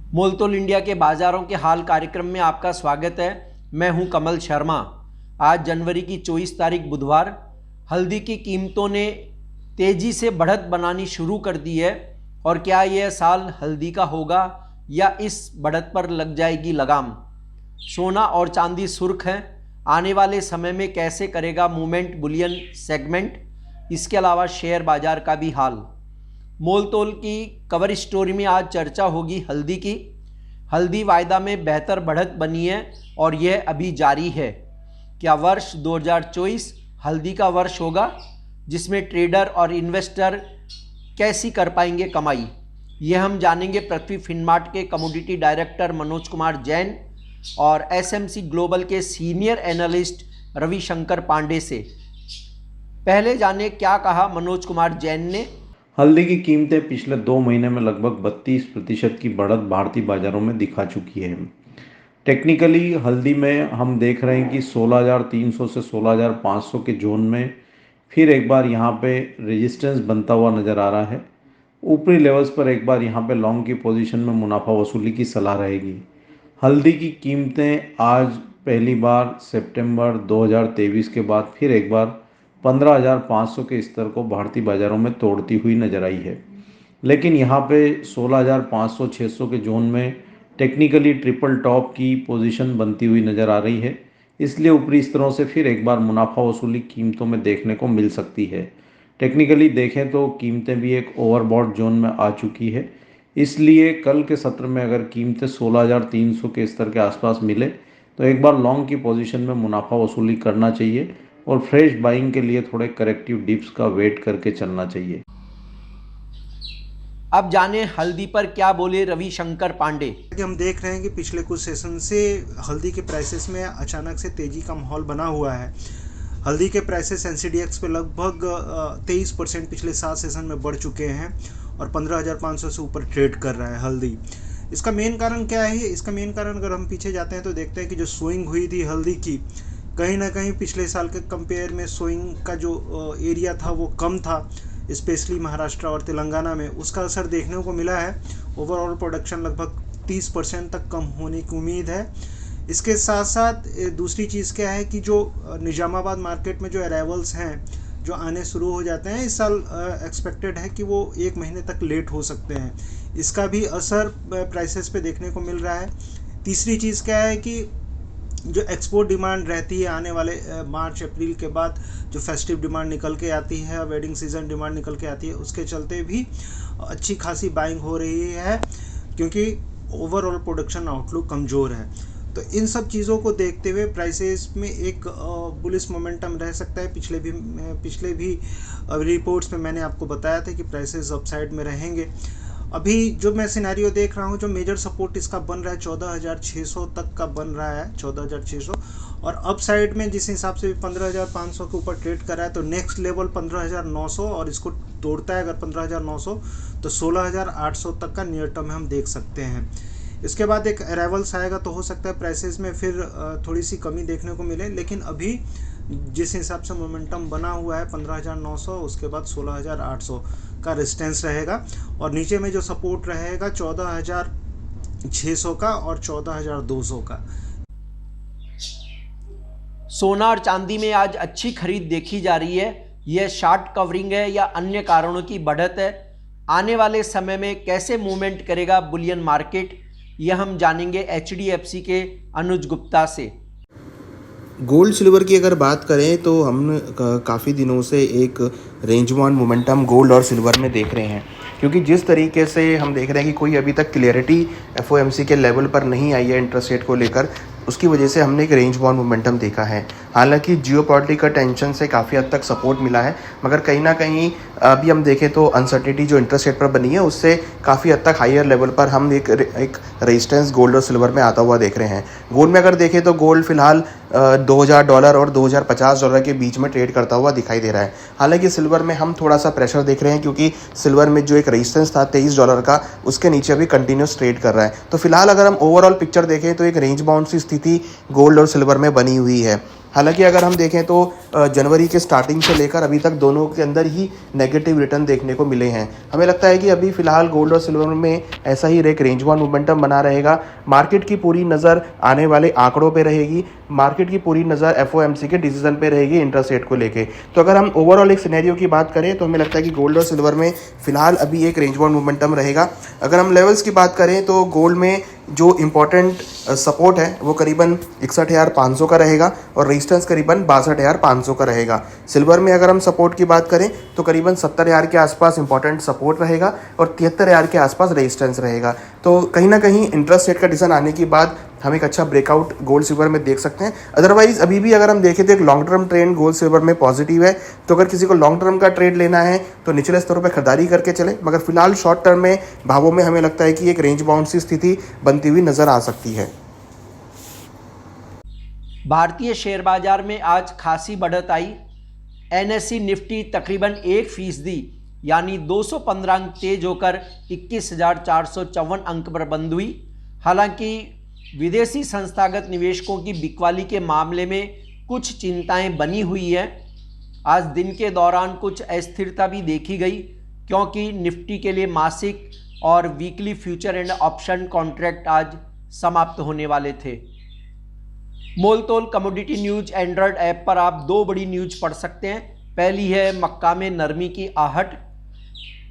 मोलतोल इंडिया के बाज़ारों के हाल कार्यक्रम में आपका स्वागत है। मैं हूं कमल शर्मा। आज जनवरी की 24 तारीख बुधवार। हल्दी की कीमतों ने तेज़ी से बढ़त बनानी शुरू कर दी है। और क्या यह साल हल्दी का होगा या इस बढ़त पर लग जाएगी लगाम? सोना और चांदी सुर्ख हैं। आने वाले समय में कैसे करेगा मूवमेंट बुलियन सेगमेंट? इसके अलावा शेयर बाजार का भी हाल। मोलतोल की कवर स्टोरी में आज चर्चा होगी हल्दी की। हल्दी वायदा में बेहतर बढ़त बनी है और यह अभी जारी है। क्या वर्ष 2024 हल्दी का वर्ष होगा जिसमें ट्रेडर और इन्वेस्टर कैसी कर पाएंगे कमाई? यह हम जानेंगे पृथ्वी फिनमार्ट के कमोडिटी डायरेक्टर मनोज कुमार जैन और एसएमसी ग्लोबल के सीनियर एनालिस्ट रविशंकर पांडे से। पहले जाने क्या कहा मनोज कुमार जैन ने। हल्दी की कीमतें पिछले 2 महीने में लगभग 32% की बढ़त भारतीय बाजारों में दिखा चुकी है। टेक्निकली हल्दी में हम देख रहे हैं कि 16,300 से 16,500 के जोन में फिर एक बार यहाँ पे रेजिस्टेंस बनता हुआ नज़र आ रहा है। ऊपरी लेवल्स पर एक बार यहाँ पे लॉन्ग की पोजीशन में मुनाफा वसूली की सलाह रहेगी। हल्दी की कीमतें आज पहली बार सितंबर 2023 के बाद फिर एक बार 15,500 के स्तर को भारतीय बाज़ारों में तोड़ती हुई नजर आई है। लेकिन यहाँ पे 16,500 600 के जोन में टेक्निकली ट्रिपल टॉप की पोजीशन बनती हुई नज़र आ रही है। इसलिए ऊपरी स्तरों से फिर एक बार मुनाफा वसूली कीमतों में देखने को मिल सकती है। टेक्निकली देखें तो कीमतें भी एक ओवरबॉट जोन में आ चुकी है। इसलिए कल के सत्र में अगर कीमतें 16,300 के स्तर के आसपास मिले तो एक बार लॉन्ग की पोजीशन में मुनाफा वसूली करना चाहिए और फ्रेश बाइंग के लिए थोड़े करेक्टिव डिप्स का वेट करके चलना चाहिए। अब जाने हल्दी पर क्या बोले रविशंकर पांडे। हम देख रहे हैं कि पिछले कुछ सेशन से हल्दी के प्राइसेस में अचानक से तेजी का माहौल बना हुआ है। हल्दी के प्राइसेस एनसीडीएक्स पे लगभग 23% पिछले 7 सेशन में बढ़ चुके हैं और 15,500 से ऊपर ट्रेड कर रहा है हल्दी। इसका मेन कारण क्या है? इसका मेन कारण अगर हम पीछे जाते हैं तो देखते हैं कि जो स्विंग हुई थी हल्दी की, कहीं ना कहीं पिछले साल के कंपेयर में स्विंग का जो एरिया था वो कम था, स्पेशली महाराष्ट्र और तेलंगाना में। उसका असर देखने को मिला है। ओवरऑल प्रोडक्शन लगभग 30% तक कम होने की उम्मीद है। इसके साथ साथ दूसरी चीज़ क्या है कि जो निजामाबाद मार्केट में जो अराइवल्स हैं जो आने शुरू हो जाते हैं इस साल, एक्सपेक्टेड है कि वो 1 महीने तक लेट हो सकते हैं। इसका भी असर प्राइसेस पे देखने को मिल रहा है। तीसरी चीज़ क्या है कि जो एक्सपोर्ट डिमांड रहती है आने वाले मार्च अप्रैल के बाद, जो फेस्टिव डिमांड निकल के आती है, वेडिंग सीजन डिमांड निकल के आती है, उसके चलते भी अच्छी खासी बाइंग हो रही है क्योंकि ओवरऑल प्रोडक्शन आउटलुक कमज़ोर है। तो इन सब चीज़ों को देखते हुए प्राइसेस में एक बुलिश मोमेंटम रह सकता है। पिछले भी रिपोर्ट्स में मैंने आपको बताया था कि प्राइसेस अपसाइड में रहेंगे। अभी जो मैं सिनेरियो देख रहा हूँ, जो मेजर सपोर्ट इसका बन रहा है 14,600 तक का बन रहा है, 14,600, और अपसाइड में जिस हिसाब से 15,500 के ऊपर ट्रेड कर रहा है तो नेक्स्ट लेवल 15,900, और इसको तोड़ता है अगर 15,900 तो 16,800 तक का नियर टर्म हम देख सकते हैं। इसके बाद एक अराइवल्स आएगा तो हो सकता है प्राइसेस में फिर थोड़ी सी कमी देखने को मिले, लेकिन अभी जिस हिसाब से मोमेंटम बना हुआ है 15,900, उसके बाद 16,800 का रेजिस्टेंस रहेगा और नीचे में जो सपोर्ट रहेगा 14,600 का और 14,200 का। सोना और चांदी में आज अच्छी खरीद देखी जा रही है। यह शॉर्ट कवरिंग है या अन्य कारणों की बढ़त है? आने वाले समय में कैसे मूवमेंट करेगा बुलियन मार्केट? यह हम जानेंगे HDFC के अनुज गुप्ता से। गोल्ड सिल्वर की अगर बात करें तो हम काफ़ी दिनों से एक रेंज बाउंड मोमेंटम गोल्ड और सिल्वर में देख रहे हैं, क्योंकि जिस तरीके से हम देख रहे हैं कि कोई अभी तक क्लियरिटी FOMC के लेवल पर नहीं आई है इंटरेस्ट रेट को लेकर, उसकी वजह से हमने एक रेंज बाउंड मोमेंटम देखा है। हालांकि जियोपॉलिटिकल टेंशन से काफ़ी हद तक सपोर्ट मिला है, मगर कहीं ना कहीं अभी हम देखें तो अनसर्टिनिटी जो इंटरेस्ट रेट पर बनी है उससे काफ़ी हद तक हायर लेवल पर हम एक रेजिस्टेंस गोल्ड और सिल्वर में आता हुआ देख रहे हैं। गोल्ड में अगर देखें तो गोल्ड फिलहाल $2,000 और $2,050 के बीच में ट्रेड करता हुआ दिखाई दे रहा है। हालांकि सिल्वर में हम थोड़ा सा प्रेशर देख रहे हैं, क्योंकि सिल्वर में जो एक रेजिस्टेंस था $23 का, उसके नीचे अभी कंटिन्यूस ट्रेड कर रहा है। तो फिलहाल अगर हम ओवरऑल पिक्चर देखें तो एक रेंज बाउंड सी स्थिति गोल्ड और सिल्वर में बनी हुई है। हालांकि अगर हम देखें तो जनवरी के स्टार्टिंग से लेकर अभी तक दोनों के अंदर ही नेगेटिव रिटर्न देखने को मिले हैं। हमें लगता है कि अभी फ़िलहाल गोल्ड और सिल्वर में ऐसा ही एक रेंज बाउंड मोमेंटम बना रहेगा। मार्केट की पूरी नज़र आने वाले आंकड़ों पे रहेगी, मार्केट की पूरी नज़र एफओएमसी के डिसीजन पे रहेगी इंटरेस्ट रेट को लेके। तो अगर हम ओवरऑल एक सिनेरियो की बात करें तो हमें लगता है कि गोल्ड और सिल्वर में फ़िलहाल अभी एक रेंज बाउंड मोमेंटम रहेगा। अगर हम लेवल्स की बात करें तो गोल्ड में जो इम्पोर्टेंट सपोर्ट है वो करीबन 61,500 का रहेगा और रेजिस्टेंस करीबन 62,500 का रहेगा। सिल्वर में अगर हम सपोर्ट की बात करें तो करीबन 70,000 के आसपास इंपॉर्टेंट सपोर्ट रहेगा और 73,000 के आसपास रेजिस्टेंस रहेगा। तो कहीं ना कहीं इंटरेस्ट रेट का डिसीजन आने के बाद हम एक अच्छा ब्रेकआउट गोल्ड सिल्वर में देख सकते हैं। अदरवाइज अभी भी अगर हम देखें तो एक long term trend gold silver में पॉजिटिव है। तो अगर किसी को लॉन्ग टर्म का ट्रेड लेना है तो निचले स्तरों पर खरीदारी करके चले, मगर फिलहाल शॉर्ट टर्म में भावों में हमें लगता है कि एक रेंज बाउंड सी स्थिति बनती हुई नजर आ सकती है। भारतीय शेयर बाजार में आज खासी बढ़त आई। एनएसई निफ्टी तकरीबन 1% यानी 215 अंक तेज होकर 21,454 अंक पर बंद हुई। हालांकि विदेशी संस्थागत निवेशकों की बिकवाली के मामले में कुछ चिंताएं बनी हुई हैं। आज दिन के दौरान कुछ अस्थिरता भी देखी गई क्योंकि निफ्टी के लिए मासिक और weekly future and option contract आज समाप्त होने वाले थे। मोलतोल कमोडिटी न्यूज एंड्रॉयड ऐप पर आप दो बड़ी न्यूज पढ़ सकते हैं। पहली है मक्का में नरमी की आहट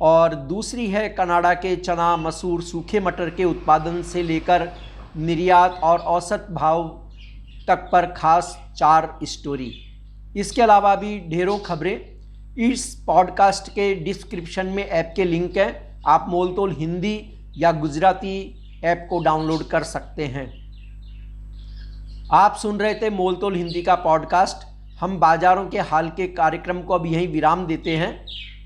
और दूसरी है कनाडा के चना, मसूर, सूखे मटर के उत्पादन से लेकर निर्यात और औसत भाव तक पर खास 4 स्टोरी। इसके अलावा भी ढेरों खबरें इस पॉडकास्ट के डिस्क्रिप्शन में ऐप के लिंक हैं। आप मोलतोल हिंदी या गुजराती ऐप को डाउनलोड कर सकते हैं। आप सुन रहे थे मोलतोल हिंदी का पॉडकास्ट। हम बाजारों के हाल के कार्यक्रम को अब यहीं विराम देते हैं।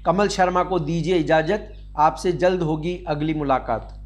कमल शर्मा को दीजिए इजाज़त। आपसे जल्द होगी अगली मुलाकात।